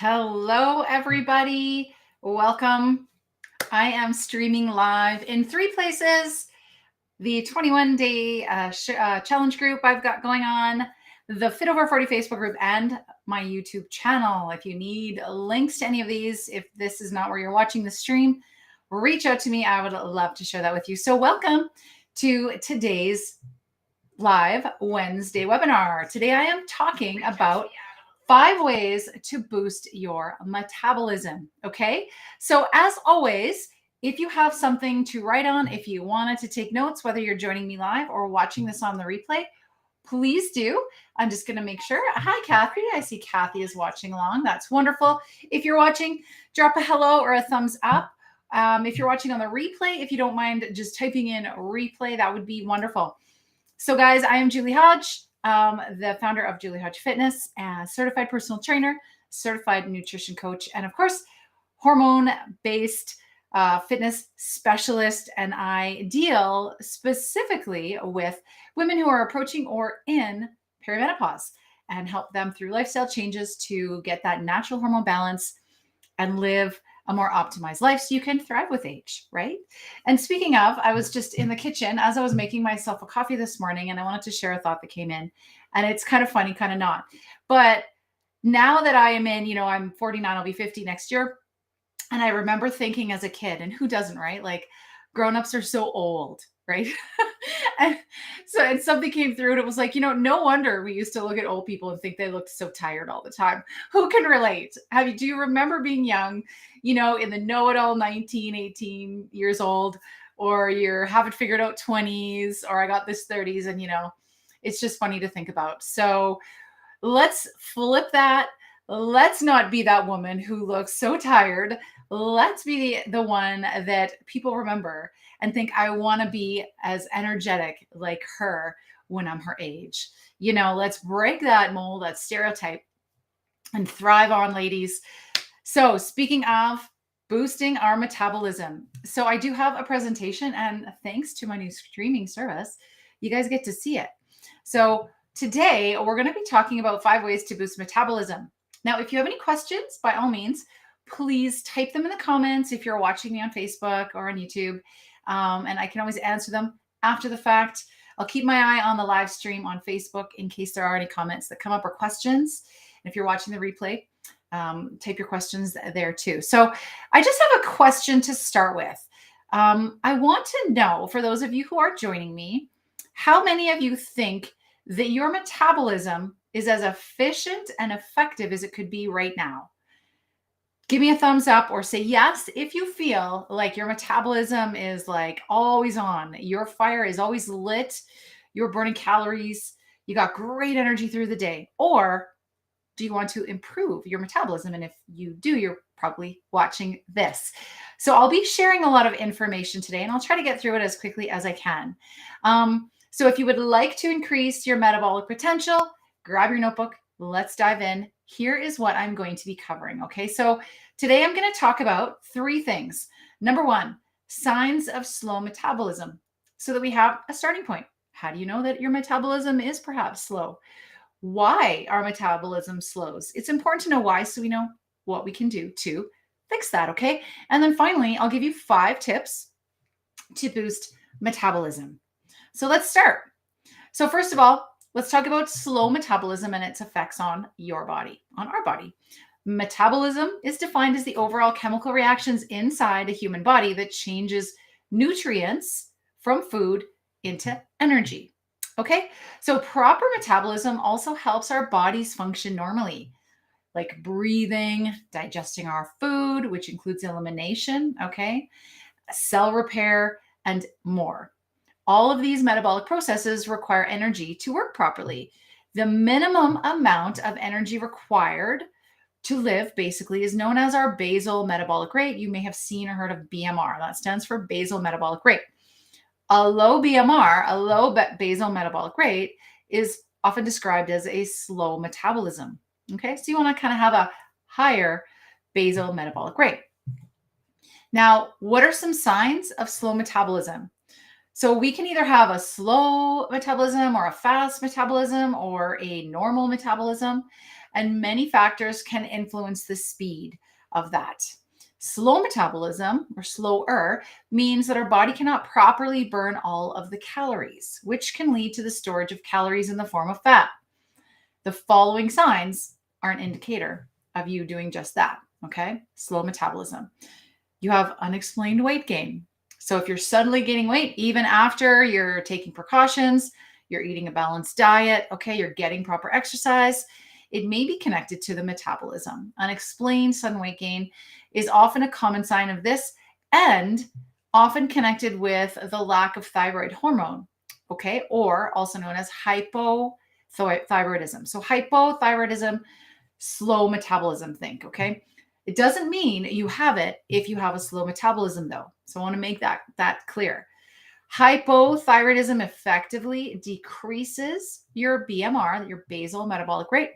Hello, everybody. Welcome. I am streaming live in 3 places: the 21-day challenge group I've got going on, the Fit Over 40 Facebook group, and my YouTube channel. If you need links to any of these, if this is not where you're watching the stream, reach out to me. I would love to share that with you. So welcome to today's live Wednesday webinar. Today I am talking about 5 ways to boost your metabolism. Okay. So as always, if you have something to write on, if you wanted to take notes, whether you're joining me live or watching this on the replay, please do. I'm just going to make sure. Hi, Kathy. I see Kathy is watching along. That's wonderful. If you're watching, drop a hello or a thumbs up. If you're watching on the replay, if you don't mind just typing in replay, that would be wonderful. So guys, I am Julie Hodge, the founder of Julie Hodge Fitness, certified personal trainer, certified nutrition coach, and of course, hormone-based fitness specialist. And I deal specifically with women who are approaching or in perimenopause and help them through lifestyle changes to get that natural hormone balance and live a more optimized life so you can thrive with age, right? And speaking of, I was just in the kitchen as I was making myself a coffee this morning, and I wanted to share a thought that came in. And it's kind of funny, kind of not. But now that I am in, I'm 49, I'll be 50 next year. And I remember thinking as a kid, and who doesn't, right? Like grown-ups are so old, right? and something came through and it was like, no wonder we used to look at old people and think they looked so tired all the time. Who can relate? Do you remember being young, in the know-it-all 19, 18 years old, or you're haven't figured out 20s, or I got this 30s, and it's just funny to think about. So let's flip that. Let's not be that woman who looks so tired. Let's be the one that people remember and think, I want to be as energetic like her when I'm her age. Let's break that mold, that stereotype, and thrive on, ladies. So speaking of boosting our metabolism, so I do have a presentation, and thanks to my new streaming service, you guys get to see it. So today we're going to be talking about 5 ways to boost metabolism. Now, if you have any questions, by all means, please type them in the comments if you're watching me on Facebook or on YouTube, and I can always answer them after the fact. I'll keep my eye on the live stream on Facebook in case there are any comments that come up or questions. And if you're watching the replay, type your questions there too. So I just have a question to start with. I want to know, for those of you who are joining me, how many of you think that your metabolism is as efficient and effective as it could be right now? Give me a thumbs up or say yes if you feel like your metabolism is like always on. Your fire is always lit. You're burning calories. You got great energy through the day. Or do you want to improve your metabolism? And if you do, you're probably watching this. So I'll be sharing a lot of information today, and I'll try to get through it as quickly as I can. So if you would like to increase your metabolic potential, grab your notebook. Let's dive in. Here is what I'm going to be covering. Okay, so today I'm going to talk about 3 things. Number 1, signs of slow metabolism, so that we have a starting point. How do you know that your metabolism is perhaps slow? Why our metabolism slows? It's important to know why, so we know what we can do to fix that. Okay, and then finally, I'll give you 5 tips to boost metabolism. So let's start. So first of all, let's talk about slow metabolism and its effects on your body, on our body. Metabolism is defined as the overall chemical reactions inside a human body that changes nutrients from food into energy. Okay, so proper metabolism also helps our bodies function normally, like breathing, digesting our food, which includes elimination, okay, cell repair, and more. All of these metabolic processes require energy to work properly. The minimum amount of energy required to live basically is known as our basal metabolic rate. You may have seen or heard of BMR. That stands for basal metabolic rate. A low BMR, a low basal metabolic rate, is often described as a slow metabolism. Okay, so you want to kind of have a higher basal metabolic rate. Now, what are some signs of slow metabolism? So we can either have a slow metabolism or a fast metabolism or a normal metabolism. and many factors can influence the speed of that. Slow metabolism, or slower, means that our body cannot properly burn all of the calories, which can lead to the storage of calories in the form of fat. The following signs are an indicator of you doing just that, okay? Slow metabolism. You have unexplained weight gain. So if you're suddenly gaining weight, even after you're taking precautions, you're eating a balanced diet, okay, you're getting proper exercise, it may be connected to the metabolism. Unexplained sudden weight gain is often a common sign of this and often connected with the lack of thyroid hormone, okay, or also known as hypothyroidism. So hypothyroidism, slow metabolism, think, okay? It doesn't mean you have it if you have a slow metabolism, though. So I want to make that clear. Hypothyroidism effectively decreases your BMR, your basal metabolic rate,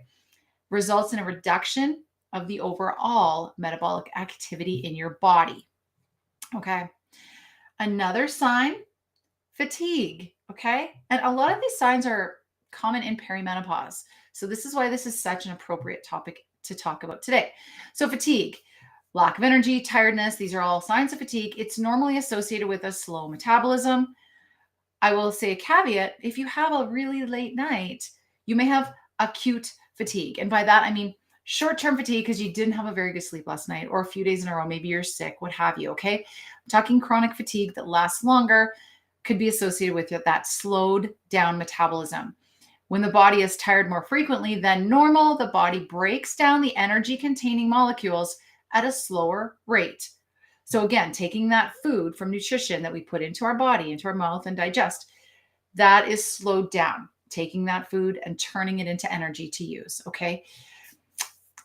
results in a reduction of the overall metabolic activity in your body. Okay. Another sign, fatigue. Okay. And a lot of these signs are common in perimenopause. So this is why this is such an appropriate topic to talk about today. So fatigue, lack of energy, tiredness, these are all signs of fatigue. It's normally associated with a slow metabolism. I will say a caveat, if you have a really late night, you may have acute fatigue. And by that, I mean short-term fatigue because you didn't have a very good sleep last night or a few days in a row. Maybe you're sick, what have you, okay? I'm talking chronic fatigue that lasts longer, could be associated with that slowed down metabolism. When the body is tired more frequently than normal, the body breaks down the energy-containing molecules at a slower rate. So again, taking that food from nutrition that we put into our body, into our mouth and digest, that is slowed down. Taking that food and turning it into energy to use, okay?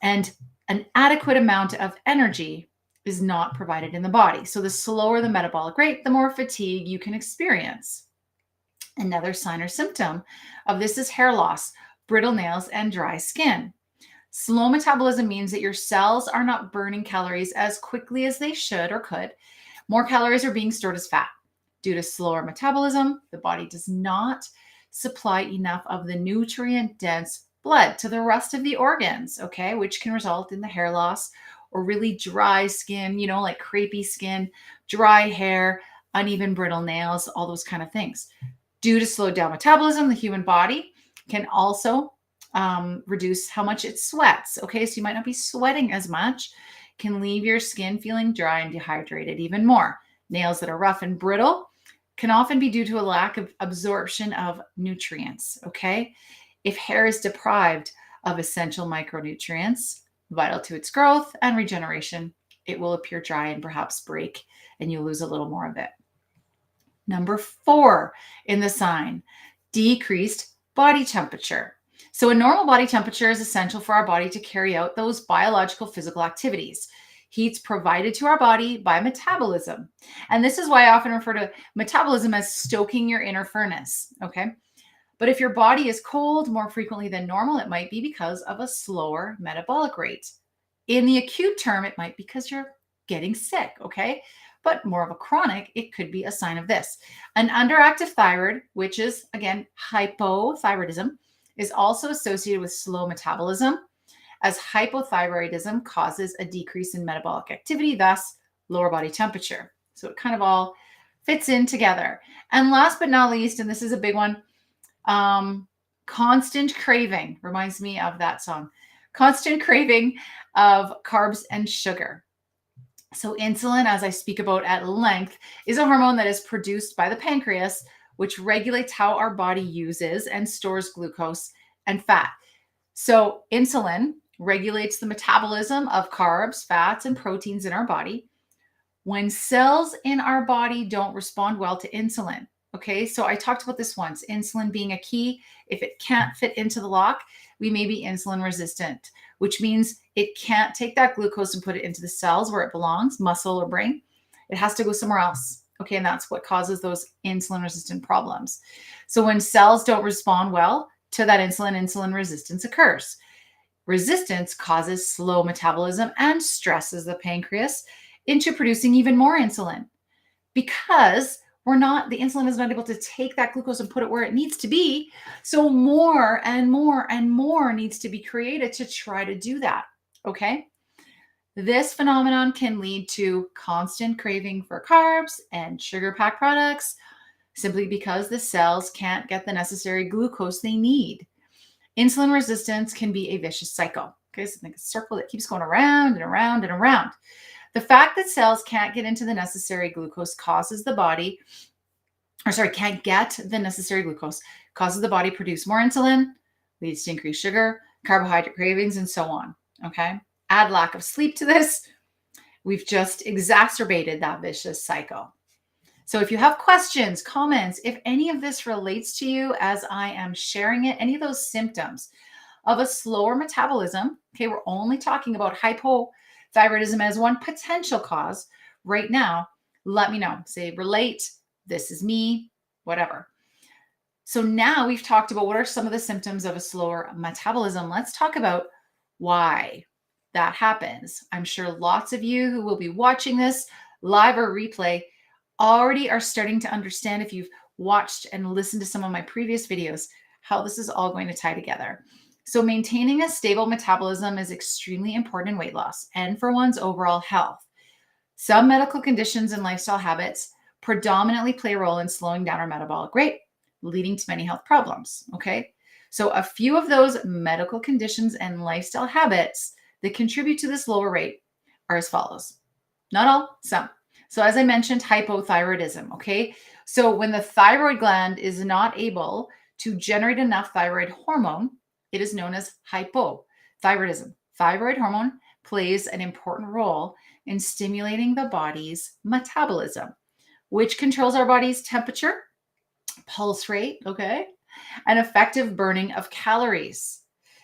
And an adequate amount of energy is not provided in the body. So the slower the metabolic rate, the more fatigue you can experience. Another sign or symptom of this is hair loss, brittle nails, and dry skin. Slow metabolism means that your cells are not burning calories as quickly as they should or could. More calories are being stored as fat. Due to slower metabolism, the body does not supply enough of the nutrient-dense blood to the rest of the organs, okay, which can result in the hair loss or really dry skin, like crepey skin, dry hair, uneven brittle nails, all those kind of things. Due to slowed down metabolism, the human body can also reduce how much it sweats, okay? So you might not be sweating as much, can leave your skin feeling dry and dehydrated even more. Nails that are rough and brittle can often be due to a lack of absorption of nutrients, okay? If hair is deprived of essential micronutrients vital to its growth and regeneration, it will appear dry and perhaps break, and you'll lose a little more of it. Number 4 in the sign, decreased body temperature. So a normal body temperature is essential for our body to carry out those biological physical activities. Heat's provided to our body by metabolism. And this is why I often refer to metabolism as stoking your inner furnace, okay? But if your body is cold more frequently than normal, it might be because of a slower metabolic rate. In the acute term, it might be because you're getting sick, okay? But more of a chronic, it could be a sign of this. An underactive thyroid, which is, again, hypothyroidism, is also associated with slow metabolism, as hypothyroidism causes a decrease in metabolic activity, thus lower body temperature. So it kind of all fits in together. And last but not least, and this is a big one, constant craving, reminds me of that song, constant craving of carbs and sugar. So insulin, as I speak about at length, is a hormone that is produced by the pancreas, which regulates how our body uses and stores glucose and fat. So insulin regulates the metabolism of carbs, fats, and proteins in our body. When cells in our body don't respond well to insulin, okay, so I talked about this once, insulin being a key. If it can't fit into the lock, we may be insulin resistant, which means it can't take that glucose and put it into the cells where it belongs, muscle or brain. It has to go somewhere else. Okay, and that's what causes those insulin resistant problems. So when cells don't respond well to that insulin, insulin resistance occurs. Resistance causes slow metabolism and stresses the pancreas into producing even more insulin. Because the insulin is not able to take that glucose and put it where it needs to be. So more and more and more needs to be created to try to do that. Okay. This phenomenon can lead to constant craving for carbs and sugar-packed products simply because the cells can't get the necessary glucose they need. Insulin resistance can be a vicious cycle. Okay, so like a circle that keeps going around and around and around. The fact that cells can't get into the necessary glucose causes the body, can't get the necessary glucose, causes the body to produce more insulin, leads to increased sugar, carbohydrate cravings, and so on. Okay. Add lack of sleep to this, we've just exacerbated that vicious cycle. So if you have questions, comments, if any of this relates to you as I am sharing it, any of those symptoms of a slower metabolism, okay, we're only talking about hypothyroidism as one potential cause right now, let me know. Say, relate, this is me, whatever. So now we've talked about what are some of the symptoms of a slower metabolism. Let's talk about why that happens. I'm sure lots of you who will be watching this live or replay already are starting to understand, if you've watched and listened to some of my previous videos, how this is all going to tie together. So maintaining a stable metabolism is extremely important in weight loss and for one's overall health. Some medical conditions and lifestyle habits predominantly play a role in slowing down our metabolic rate, leading to many health problems. Okay. So a few of those medical conditions and lifestyle habits that contribute to this lower rate are as follows. Not all, some. So as I mentioned, hypothyroidism, okay? So when the thyroid gland is not able to generate enough thyroid hormone, it is known as hypothyroidism. Thyroid hormone plays an important role in stimulating the body's metabolism, which controls our body's temperature, pulse rate, okay, and effective burning of calories.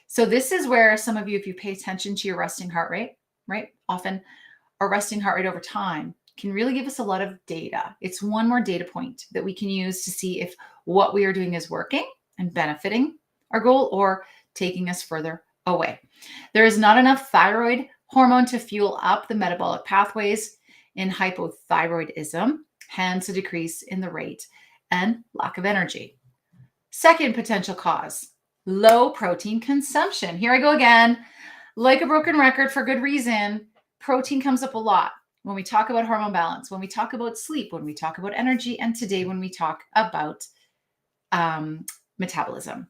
So this is where some of you, if you pay attention to your resting heart rate, right? Often our resting heart rate over time can really give us a lot of data. It's one more data point that we can use to see if what we are doing is working and benefiting our goal or taking us further away. There is not enough thyroid hormone to fuel up the metabolic pathways in hypothyroidism, hence a decrease in the rate and lack of energy. Second potential cause, low protein consumption. Here I go again, like a broken record for good reason. Protein comes up a lot when we talk about hormone balance, when we talk about sleep, when we talk about energy, and today when we talk about metabolism.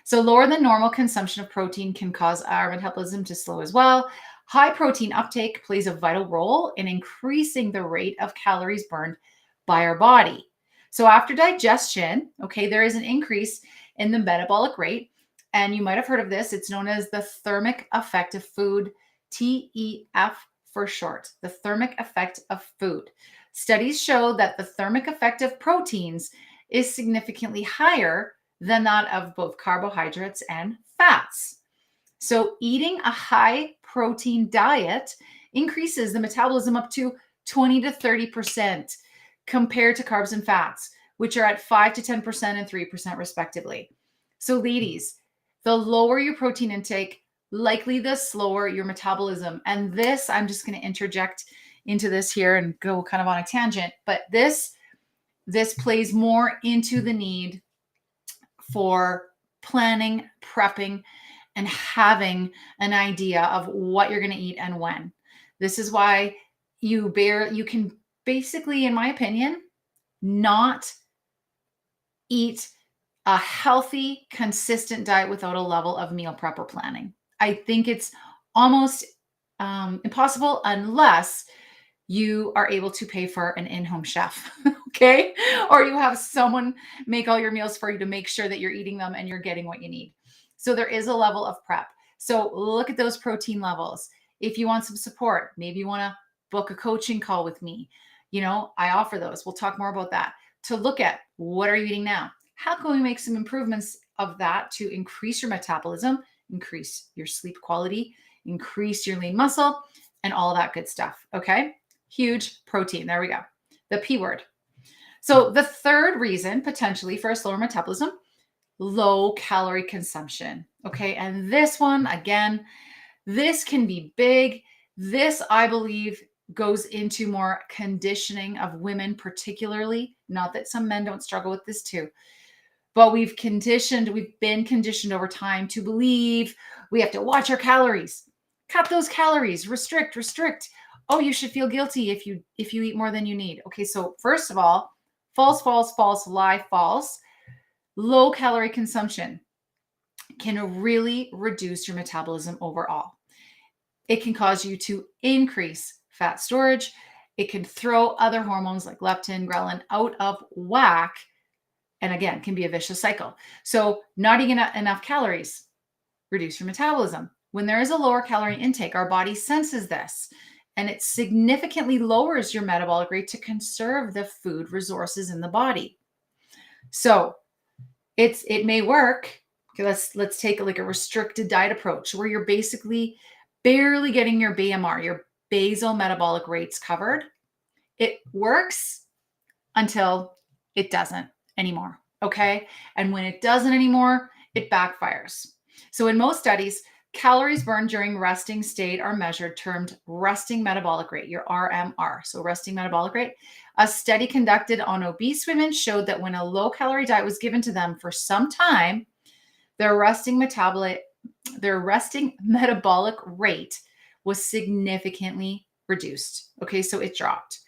So lower than normal consumption of protein can cause our metabolism to slow as well. High protein uptake plays a vital role in increasing the rate of calories burned by our body. So after digestion, okay, there is an increase in the metabolic rate. And you might have heard of this. It's known as the thermic effect of food, TEF for short, the thermic effect of food. Studies show that the thermic effect of proteins is significantly higher than that of both carbohydrates and fats. So eating a high protein diet increases the metabolism up to 20 to 30% compared to carbs and fats, which are at 5 to 10% and 3% respectively. So ladies, the lower your protein intake, likely the slower your metabolism. And this, I'm just going to interject into this here and go kind of on a tangent, but this plays more into the need for planning, prepping, and having an idea of what you're going to eat and when. This is why you can basically, in my opinion, not eat a healthy, consistent diet without a level of meal prep or planning. I think it's almost impossible unless you are able to pay for an in-home chef, okay? Or you have someone make all your meals for you to make sure that you're eating them and you're getting what you need. So there is a level of prep. So look at those protein levels. If you want some support, maybe you want to book a coaching call with me. I offer those. We'll talk more about that. To look at, what are you eating now? How can we make some improvements of that to increase your metabolism, increase your sleep quality, increase your lean muscle, and all that good stuff, okay? Huge protein. There we go. The P word. So the third reason potentially for a slower metabolism, low calorie consumption. Okay. And this one, again, this can be big. This, I believe, goes into more conditioning of women, particularly. Not that some men don't struggle with this too, but we've been conditioned over time to believe we have to watch our calories, cut those calories, restrict. Oh, you should feel guilty if you eat more than you need. Okay, so first of all, false, lie, false. Low calorie consumption can really reduce your metabolism overall. It can cause you to increase fat storage. It can throw other hormones like leptin, ghrelin out of whack. And again, can be a vicious cycle. So not eating enough calories, reduce your metabolism. When there is a lower calorie intake, our body senses this, and it significantly lowers your metabolic rate to conserve the food resources in the body. So it may work. Okay, let's take like a restricted diet approach where you're basically barely getting your BMR, your basal metabolic rates covered. It works until it doesn't anymore. Okay. And when it doesn't anymore, it backfires. So in most studies, calories burned during resting state are measured, termed resting metabolic rate, your RMR. So resting metabolic rate. A study conducted on obese women showed that when a low calorie diet was given to them for some time, their resting metabolic rate was significantly reduced. Okay, so it dropped.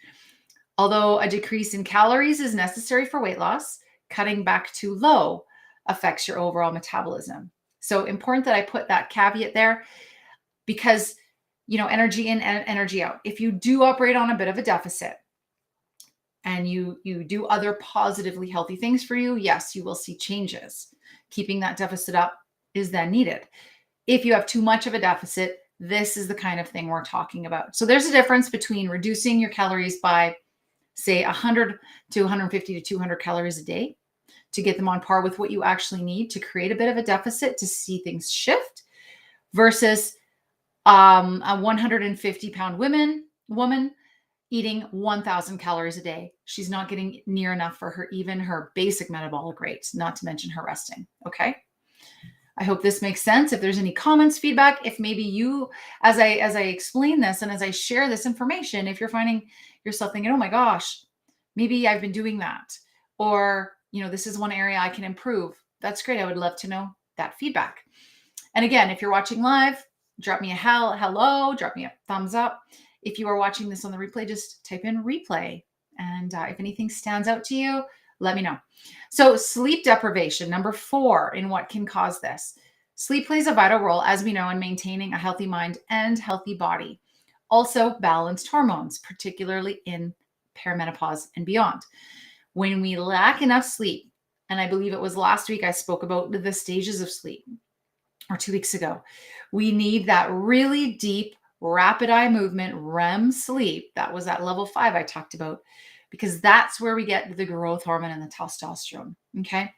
Although a decrease in calories is necessary for weight loss, cutting back too low affects your overall metabolism. So important that I put that caveat there because, energy in and energy out. If you do operate on a bit of a deficit and you do other positively healthy things for you, yes, you will see changes. Keeping that deficit up is then needed. If you have too much of a deficit, this is the kind of thing we're talking about. So there's a difference between reducing your calories by, say, 100 to 150 to 200 calories a day to get them on par with what you actually need to create a bit of a deficit to see things shift versus a 150-pound woman eating 1,000 calories a day. She's not getting near enough for her basic metabolic rates, not to mention her resting. Okay. I hope this makes sense. If there's any comments, feedback, if maybe you, as I explain this and as I share this information, if you're finding yourself thinking, oh my gosh, maybe I've been doing that, or, this is one area I can improve. That's great. I would love to know that feedback. And again, if you're watching live, drop me a hello, drop me a thumbs up. If you are watching this on the replay, just type in replay. And if anything stands out to you, let me know. So sleep deprivation, number 4 in what can cause this. Sleep plays a vital role, as we know, in maintaining a healthy mind and healthy body. Also balanced hormones, particularly in perimenopause and beyond. When we lack enough sleep, and I believe it was last week I spoke about the stages of sleep, or 2 weeks ago, we need that really deep, rapid eye movement, REM sleep. That was at level 5 I talked about, because that's where we get the growth hormone and the testosterone. Okay.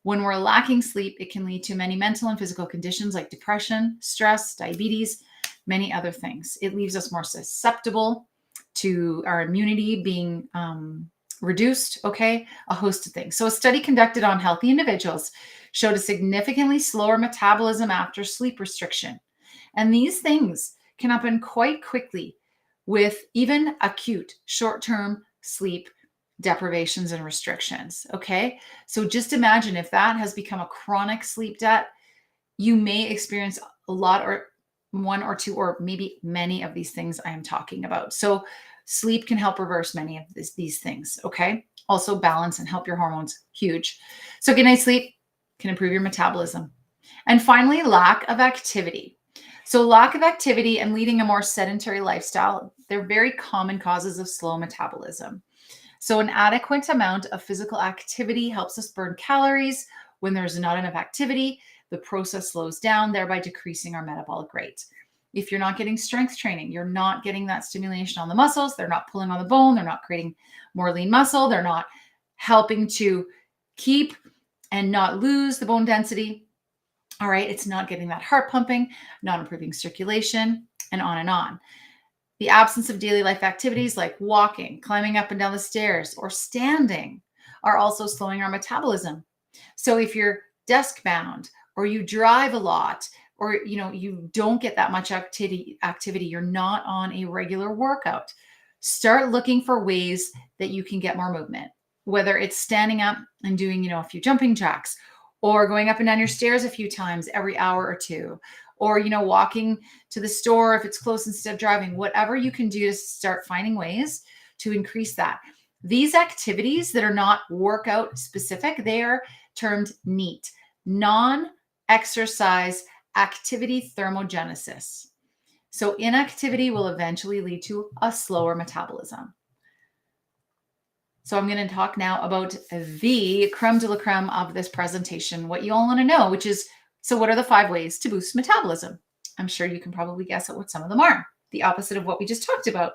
When we're lacking sleep, it can lead to many mental and physical conditions like depression, stress, diabetes, many other things. It leaves us more susceptible to our immunity being reduced. Okay. A host of things. So a study conducted on healthy individuals showed a significantly slower metabolism after sleep restriction. And these things can happen quite quickly with even acute short-term sleep deprivations and restrictions. Okay. So just imagine if that has become a chronic sleep debt, you may experience a lot, or one or two, or maybe many of these things I am talking about. So sleep can help reverse many of these things. Okay. Also balance and help your hormones. Huge. So good night's sleep can improve your metabolism. And finally, lack of activity. So lack of activity and leading a more sedentary lifestyle, they're very common causes of slow metabolism. So an adequate amount of physical activity helps us burn calories. When there's not enough activity, the process slows down, thereby decreasing our metabolic rate. If you're not getting strength training, you're not getting that stimulation on the muscles, they're not pulling on the bone, they're not creating more lean muscle, they're not helping to keep and not lose the bone density. All right, it's not getting that heart pumping, not improving circulation, and on and on. The absence of daily life activities like walking, climbing up and down the stairs, or standing are also slowing our metabolism. So if you're desk bound or you drive a lot, or you don't get that much activity, you're not on a regular workout, start looking for ways that you can get more movement, whether it's standing up and doing, a few jumping jacks, or going up and down your stairs a few times every hour or two, or, walking to the store if it's close instead of driving. Whatever you can do to start finding ways to increase that. These activities that are not workout specific, they are termed NEAT, non-exercise activity thermogenesis. So inactivity will eventually lead to a slower metabolism. So I'm going to talk now about the creme de la creme of this presentation, what you all want to know, which is, so what are the 5 ways to boost metabolism? I'm sure you can probably guess at what some of them are, the opposite of what we just talked about.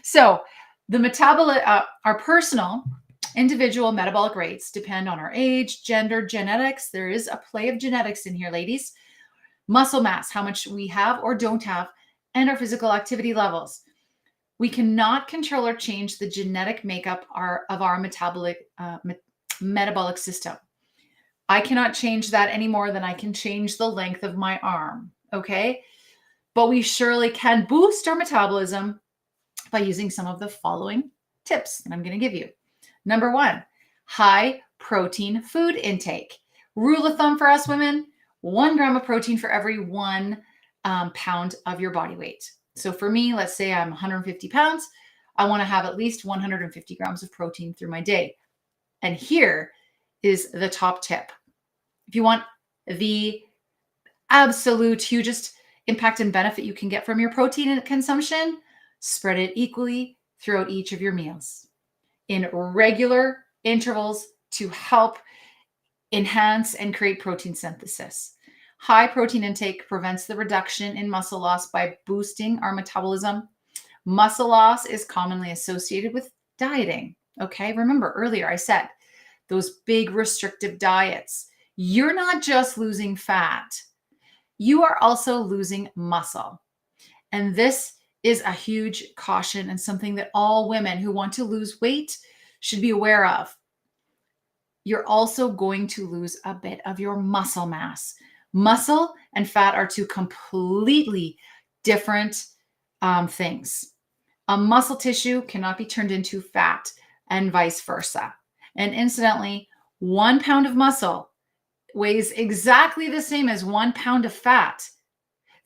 So the our personal individual metabolic rates depend on our age, gender, genetics. There is a play of genetics in here, ladies. Muscle mass, how much we have or don't have, and our physical activity levels. We cannot control or change the genetic makeup of our metabolic system. I cannot change that any more than I can change the length of my arm, okay? But we surely can boost our metabolism by using some of the following tips that I'm going to give you. Number 1, high protein food intake. Rule of thumb for us women, 1 gram of protein for every 1 pound of your body weight. So for me, let's say I'm 150 pounds. I want to have at least 150 grams of protein through my day. And here is the top tip. If you want the absolute hugest impact and benefit you can get from your protein consumption, spread it equally throughout each of your meals in regular intervals to help enhance and create protein synthesis. High protein intake prevents the reduction in muscle loss by boosting our metabolism. Muscle loss is commonly associated with dieting. Okay, remember earlier I said those big restrictive diets. You're not just losing fat, you are also losing muscle. And this is a huge caution and something that all women who want to lose weight should be aware of. You're also going to lose a bit of your muscle mass. Muscle and fat are 2 completely different things. A muscle tissue cannot be turned into fat and vice versa. And incidentally, 1 pound of muscle weighs exactly the same as 1 pound of fat.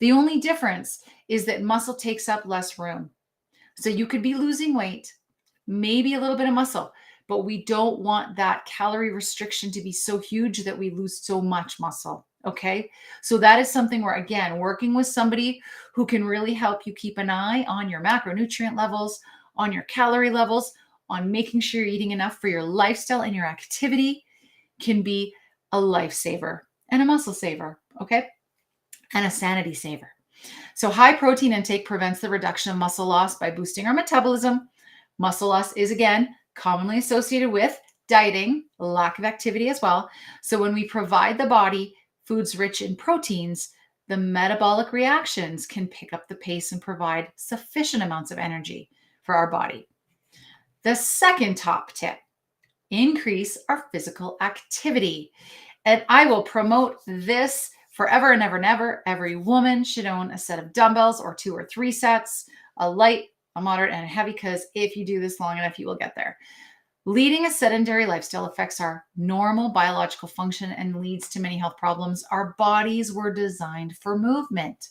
The only difference is that muscle takes up less room. So you could be losing weight, maybe a little bit of muscle, but we don't want that calorie restriction to be so huge that we lose so much muscle. Okay. So that is something where, again, working with somebody who can really help you keep an eye on your macronutrient levels, on your calorie levels, on making sure you're eating enough for your lifestyle and your activity can be a lifesaver and a muscle saver. Okay. And a sanity saver. So high protein intake prevents the reduction of muscle loss by boosting our metabolism. Muscle loss is, again, commonly associated with dieting, lack of activity as well. So when we provide the body foods rich in proteins, the metabolic reactions can pick up the pace and provide sufficient amounts of energy for our body. The second top tip, increase our physical activity. And I will promote this forever and ever and ever. Every woman should own a set of dumbbells or 2 or 3 sets, a light, a moderate, and a heavy, because if you do this long enough, you will get there. Leading a sedentary lifestyle affects our normal biological function and leads to many health problems. Our bodies were designed for movement.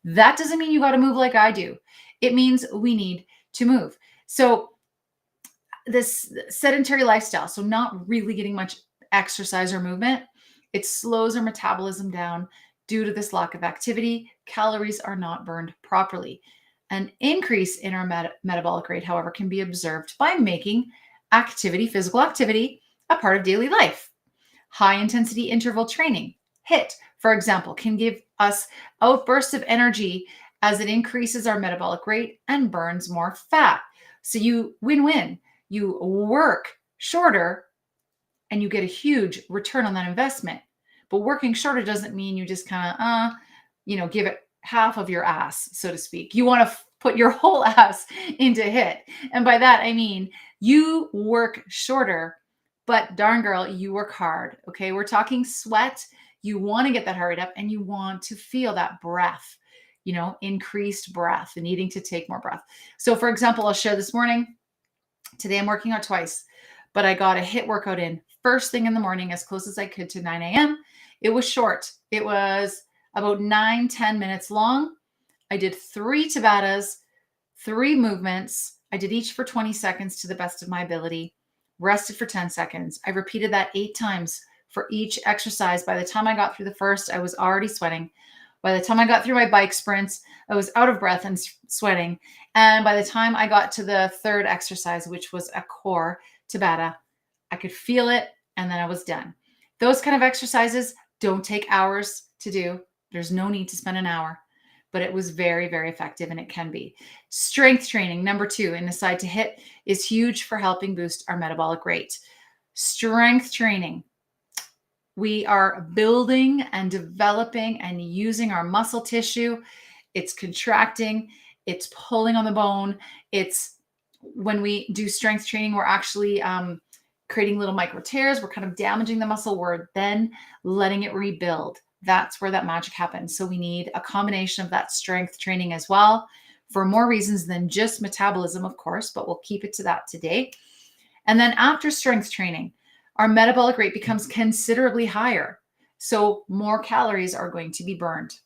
That doesn't mean you got to move like I do. It means we need to move. So this sedentary lifestyle, so not really getting much exercise or movement, it slows our metabolism down. Due to this lack of activity, calories are not burned properly. An increase in our metabolic rate, however, can be observed by making physical activity, a part of daily life. High intensity interval training, HIIT, for example, can give us outbursts of energy as it increases our metabolic rate and burns more fat. So you win-win. You work shorter and you get a huge return on that investment. But working shorter doesn't mean you just kind of, give it half of your ass, so to speak. You want to put your whole ass into HIIT. And by that, I mean, you work shorter, but darn girl, you work hard. Okay. We're talking sweat. You want to get that heart rate up and you want to feel that breath, increased breath and needing to take more breath. So for example, I'll share this morning. Today I'm working out twice, but I got a HIIT workout in first thing in the morning as close as I could to 9 a.m. It was short. It was about 9-10 minutes long. I did 3 Tabatas, 3 movements. I did each for 20 seconds to the best of my ability, rested for 10 seconds. I repeated that 8 times for each exercise. By the time I got through the first, I was already sweating. By the time I got through my bike sprints, I was out of breath and sweating. And by the time I got to the third exercise, which was a core Tabata, I could feel it and then I was done. Those kind of exercises don't take hours to do. There's no need to spend an hour, but it was very, very effective and it can be. Strength training, number 2, in aside to HIIT, is huge for helping boost our metabolic rate. Strength training. We are building and developing and using our muscle tissue. It's contracting. It's pulling on the bone. It's when we do strength training, we're actually creating little micro tears. We're kind of damaging the muscle. We're then letting it rebuild. That's where that magic happens. So we need a combination of that strength training as well for more reasons than just metabolism, of course, but we'll keep it to that today. And then after strength training, our metabolic rate becomes considerably higher. So more calories are going to be burned.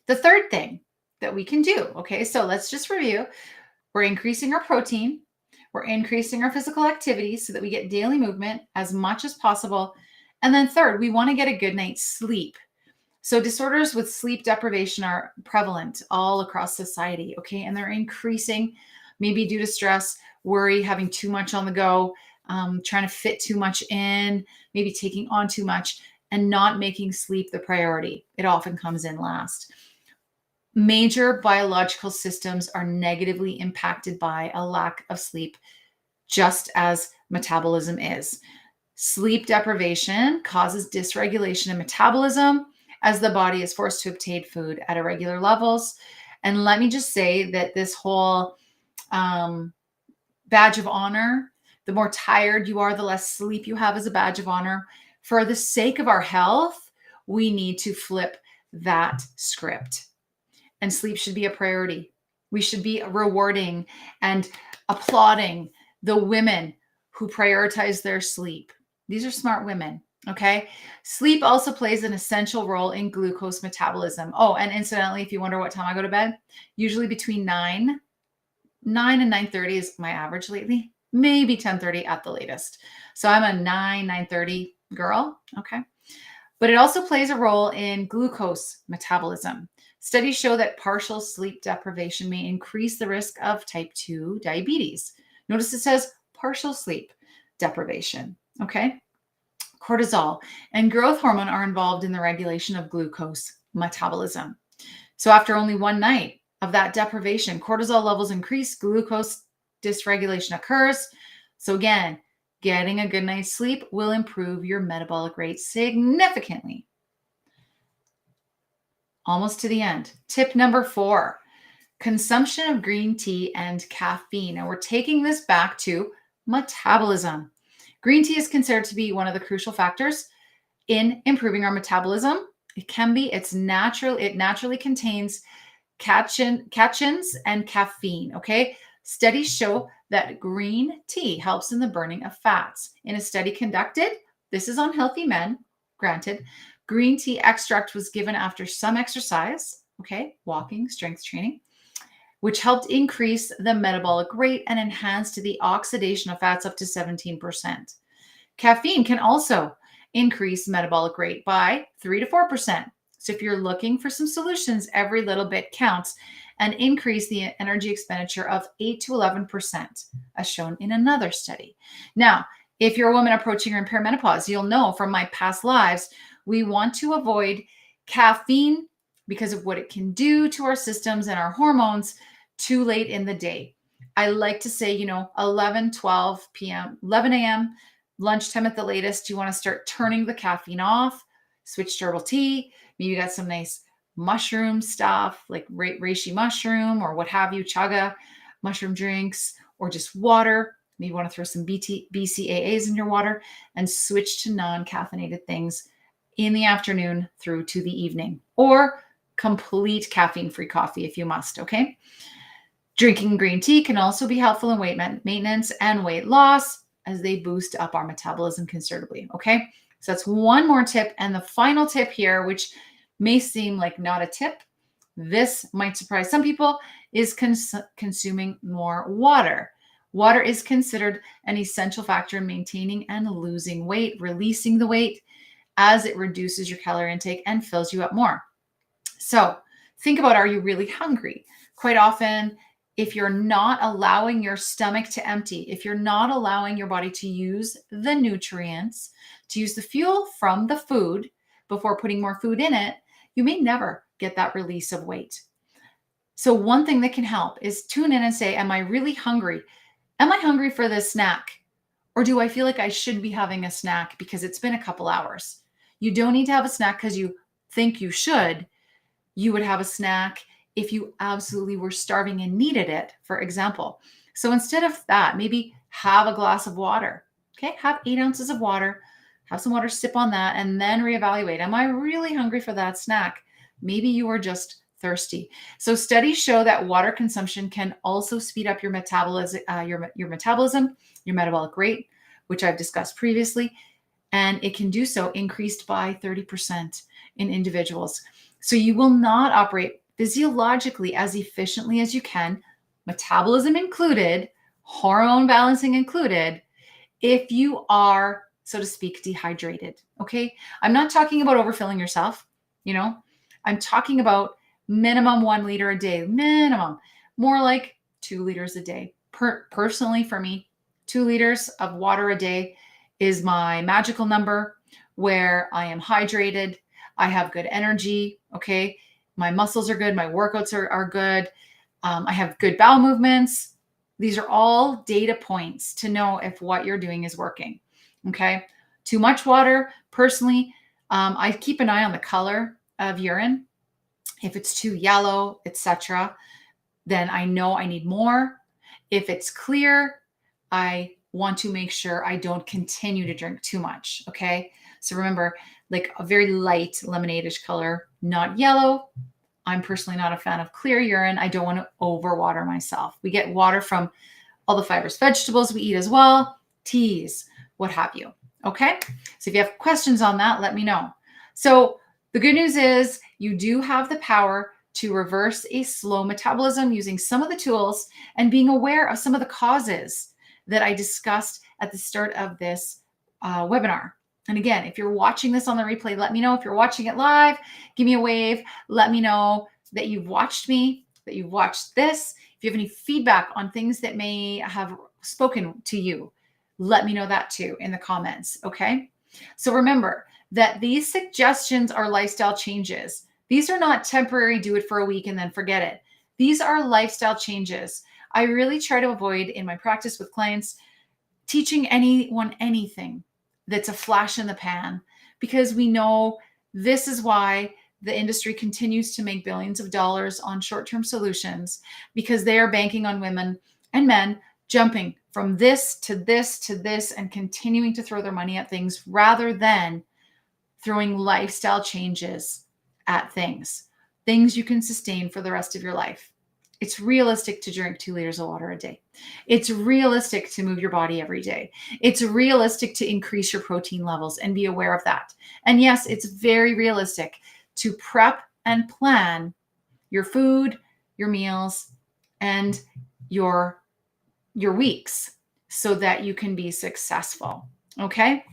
The third thing that we can do, okay, so let's just review. We're increasing our protein. We're increasing our physical activity so that we get daily movement as much as possible. And then third, we want to get a good night's sleep. So disorders with sleep deprivation are prevalent all across society, okay? And they're increasing maybe due to stress, worry, having too much on the go, trying to fit too much in, maybe taking on too much, and not making sleep the priority. It often comes in last. Major biological systems are negatively impacted by a lack of sleep, just as metabolism is. Sleep deprivation causes dysregulation in metabolism as the body is forced to obtain food at irregular levels. And let me just say that this whole badge of honor, the more tired you are, the less sleep you have as a badge of honor. For the sake of our health, we need to flip that script. And sleep should be a priority. We should be rewarding and applauding the women who prioritize their sleep. These are smart women, okay? Sleep also plays an essential role in glucose metabolism. Oh, and incidentally, if you wonder what time I go to bed, usually between 9 and 9:30 is my average lately, maybe 10:30 at the latest. So I'm a 9:30 girl, okay? But it also plays a role in glucose metabolism. Studies show that partial sleep deprivation may increase the risk of type 2 diabetes. Notice it says partial sleep deprivation, okay? Cortisol and growth hormone are involved in the regulation of glucose metabolism. So after only one night of that deprivation, cortisol levels increase, glucose dysregulation occurs. So again, getting a good night's sleep will improve your metabolic rate significantly. Almost to the end. Tip number 4, consumption of green tea and caffeine. Now we're taking this back to metabolism. Green tea is considered to be one of the crucial factors in improving our metabolism. It can be, it naturally contains catechins and caffeine, okay? Studies show that green tea helps in the burning of fats. In a study conducted, this is on healthy men, granted, green tea extract was given after some exercise, okay, walking, strength training, which helped increase the metabolic rate and enhanced the oxidation of fats up to 17%. Caffeine can also increase metabolic rate by 3 to 4%. So if you're looking for some solutions, every little bit counts, and increase the energy expenditure of 8 to 11%, as shown in another study. Now, if you're a woman approaching your perimenopause, you'll know from my past lives, we want to avoid caffeine because of what it can do to our systems and our hormones too late in the day. I like to say, 11, 12 p.m., 11 a.m., lunchtime at the latest, you want to start turning the caffeine off, switch to herbal tea. Maybe you got some nice mushroom stuff like reishi mushroom or what have you, chaga mushroom drinks, or just water. Maybe you want to throw some BCAAs in your water and switch to non-caffeinated things in the afternoon through to the evening, or complete caffeine-free coffee if you must, okay? Drinking green tea can also be helpful in weight maintenance and weight loss as they boost up our metabolism considerably, okay? So that's one more tip. And the final tip here, which may seem like not a tip, this might surprise some people, is consuming more water. Water is considered an essential factor in maintaining and losing weight, releasing the weight as it reduces your calorie intake and fills you up more. So think about, are you really hungry? Quite often, if you're not allowing your stomach to empty, if you're not allowing your body to use the nutrients, to use the fuel from the food before putting more food in it, you may never get that release of weight. So one thing that can help is tune in and say, am I really hungry? Am I hungry for this snack? Or do I feel like I should be having a snack because it's been a couple hours? You don't need to have a snack because you think you should. You would have a snack if you absolutely were starving and needed it, for example. So instead of that, maybe have a glass of water. Okay, have 8 ounces of water, have some water, sip on that, and then reevaluate. Am I really hungry for that snack? Maybe you are just thirsty. So studies show that water consumption can also speed up your metabolism, your metabolic rate, which I've discussed previously, and it can do so increased by 30% in individuals. So you will not operate physiologically as efficiently as you can, metabolism included, hormone balancing included, if you are, so to speak, dehydrated. Okay. I'm not talking about overfilling yourself. I'm talking about minimum 1 liter a day, minimum, more like 2 liters a day. Personally, for me, 2 liters of water a day is my magical number where I am hydrated. I have good energy. Okay. My muscles are good. My workouts are good. I have good bowel movements. These are all data points to know if what you're doing is working. Okay. Too much water. Personally, I keep an eye on the color of urine. If it's too yellow, etc., then I know I need more. If it's clear, I want to make sure I don't continue to drink too much. Okay. So remember, like a very light lemonade-ish color, not yellow. I'm personally not a fan of clear urine. I don't want to overwater myself. We get water from all the fibrous vegetables we eat as well, teas, what have you. Okay. So if you have questions on that, let me know. So the good news is you do have the power to reverse a slow metabolism using some of the tools and being aware of some of the causes that I discussed at the start of this webinar. And again, if you're watching this on the replay, let me know. If you're watching it live, give me a wave. Let me know that you've watched me, that you've watched this. If you have any feedback on things that may have spoken to you, let me know that too in the comments, okay? So remember that these suggestions are lifestyle changes. These are not temporary, do it for a week and then forget it. These are lifestyle changes. I really try to avoid in my practice with clients teaching anyone anything that's a flash in the pan, because we know this is why the industry continues to make billions of dollars on short-term solutions, because they are banking on women and men jumping from this to this to this and continuing to throw their money at things rather than throwing lifestyle changes at things you can sustain for the rest of your life. It's realistic to drink 2 liters of water a day. It's realistic to move your body every day. It's realistic to increase your protein levels and be aware of that. And yes, it's very realistic to prep and plan your food, your meals, and your weeks so that you can be successful. Okay?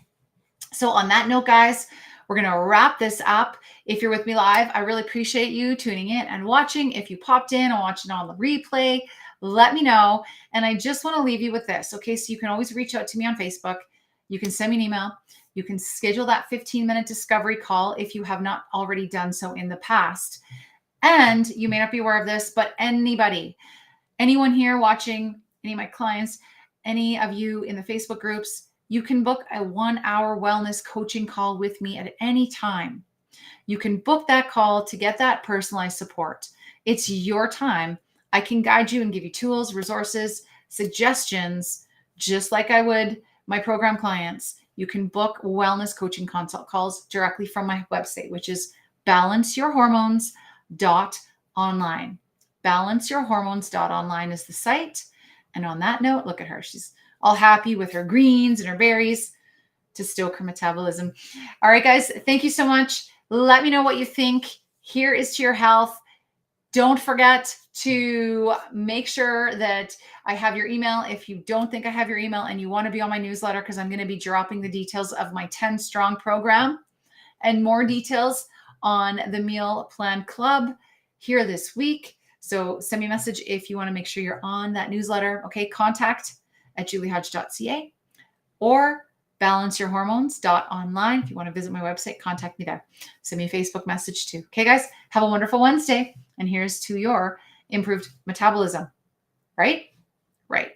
So on that note, guys, we're going to wrap this up. If you're with me live, I really appreciate you tuning in and watching. If you popped in and watching on the replay, let me know. And I just want to leave you with this. Okay, so you can always reach out to me on Facebook. You can send me an email. You can schedule that 15-minute discovery call if you have not already done so in the past. And you may not be aware of this, but anyone here watching, any of my clients, any of you in the Facebook groups, you can book a 1-hour wellness coaching call with me at any time. You can book that call to get that personalized support. It's your time. I can guide you and give you tools, resources, suggestions, just like I would my program clients. you can book wellness coaching consult calls directly from my website, which is balanceyourhormones.online. Balanceyourhormones.online is the site. And on that note, look at her. She's all happy with her greens and her berries to stoke her metabolism. All right, guys, thank you so much. Let me know what you think. Here is to your health. Don't forget to make sure that I have your email. If you don't think I have your email and you want to be on my newsletter, because I'm going to be dropping the details of my 10 strong program and more details on the meal plan club here this week. So send me a message if you want to make sure you're on that newsletter. Okay, contact@juliehodge.ca or balanceyourhormones.online. If you want to visit my website, contact me there. Send me a Facebook message too. Okay, guys, have a wonderful Wednesday. And here's to your improved metabolism. Right? Right.